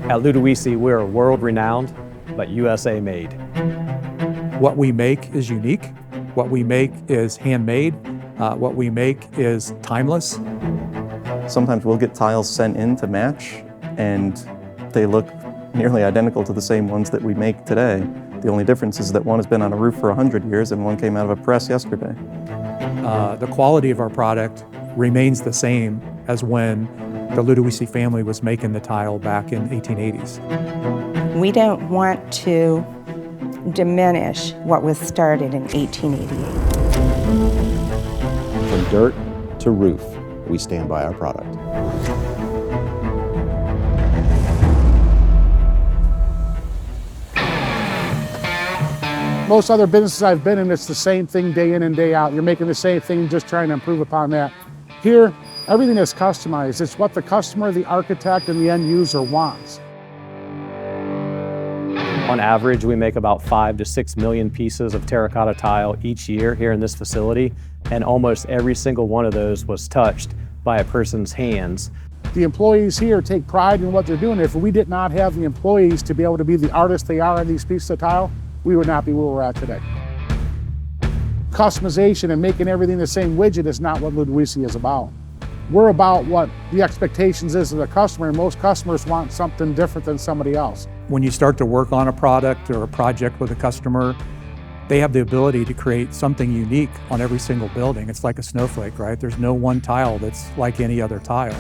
At Ludowici, we're world-renowned, but USA made. What we make is unique. What we make is handmade. What we make is timeless. Sometimes we'll get tiles sent in to match, and they look nearly identical to the same ones that we make today. The only difference is that one has been on a roof for 100 years and one came out of a press yesterday. The quality of our product remains the same as when the Ludowici family was making the tile back in 1880s. We don't want to diminish what was started in 1888. From dirt to roof, we stand by our product. Most other businesses I've been in, it's the same thing day in and day out. You're making the same thing, just trying to improve upon that. Here, everything is customized. It's what the customer, the architect, and the end user wants. On average, we make about 5 to 6 million pieces of terracotta tile each year here in this facility, and almost every single one of those was touched by a person's hands. The employees here take pride in what they're doing. If we did not have the employees to be able to be the artists they are on these pieces of tile, we would not be where we're at today. Customization and making everything the same widget is not what Ludowici is about. We're about what the expectations is of the customer, and most customers want something different than somebody else. When you start to work on a product or a project with a customer, they have the ability to create something unique on every single building. It's like a snowflake, right? There's no one tile that's like any other tile.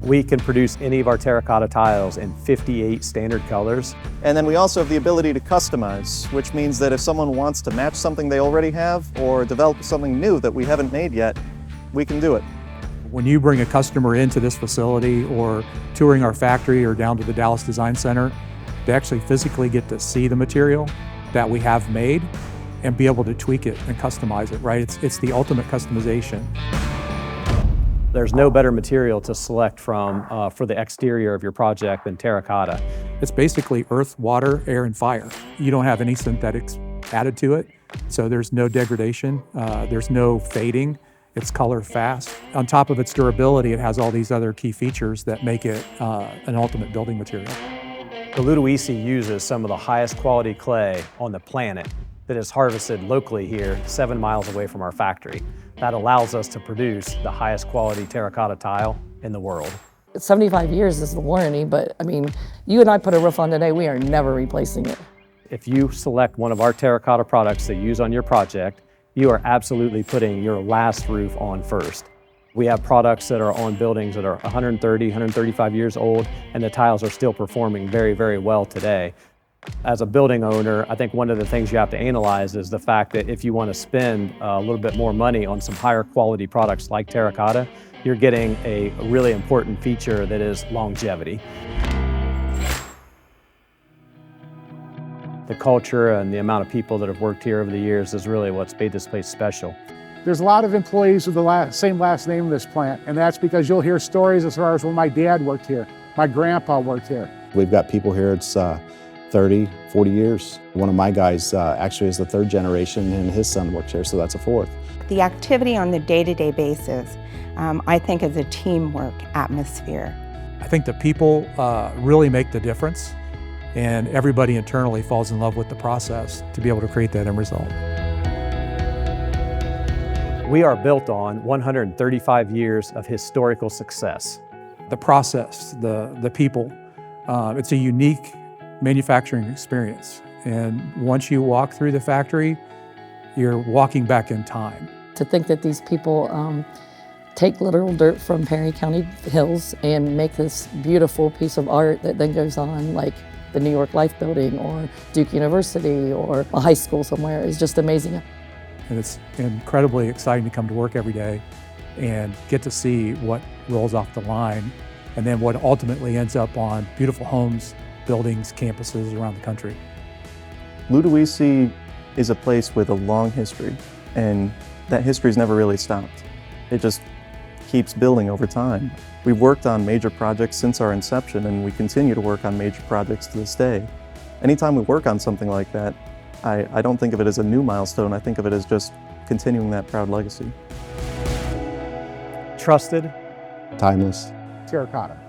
We can produce any of our terracotta tiles in 58 standard colors. And then we also have the ability to customize, which means that if someone wants to match something they already have or develop something new that we haven't made yet, we can do it. When you bring a customer into this facility or touring our factory or down to the Dallas Design Center, they actually physically get to see the material that we have made and be able to tweak it and customize it, right? It's the ultimate customization. There's no better material to select from for the exterior of your project than terracotta. It's basically earth, water, air, and fire. You don't have any synthetics added to it, so there's no degradation, there's no fading. It's color fast. On top of its durability, it has all these other key features that make it an ultimate building material. The Ludowici uses some of the highest quality clay on the planet that is harvested locally here 7 miles away from our factory. That allows us to produce the highest quality terracotta tile in the world. 75 years is the warranty, but I mean, you and I put a roof on today, we are never replacing it. If you select one of our terracotta products to use on your project, you are absolutely putting your last roof on first. We have products that are on buildings that are 130, 135 years old, and the tiles are still performing very, very well today. As a building owner, I think one of the things you have to analyze is the fact that if you want to spend a little bit more money on some higher quality products like terracotta, you're getting a really important feature that is longevity. The culture and the amount of people that have worked here over the years is really what's made this place special. There's a lot of employees with the same last name in this plant, and that's because you'll hear stories as far as when my dad worked here, my grandpa worked here. We've got people here, it's 30, 40 years. One of my guys actually is the 3rd generation and his son works here, so that's a 4th. The activity on the day-to-day basis, I think, is a teamwork atmosphere. I think the people really make the difference, and everybody internally falls in love with the process to be able to create that end result. We are built on 135 years of historical success. The process, the people, it's a unique manufacturing experience. And once you walk through the factory, you're walking back in time. To think that these people take literal dirt from Perry County hills and make this beautiful piece of art that then goes on like the New York Life Building or Duke University or a high school somewhere is just amazing. And it's incredibly exciting to come to work every day and get to see what rolls off the line and then what ultimately ends up on beautiful homes, buildings, campuses around the country. Ludowici is a place with a long history, and that history's never really stopped. It just keeps building over time. We've worked on major projects since our inception, and we continue to work on major projects to this day. Anytime we work on something like that, I don't think of it as a new milestone. I think of it as just continuing that proud legacy. Trusted, Timeless. Terracotta.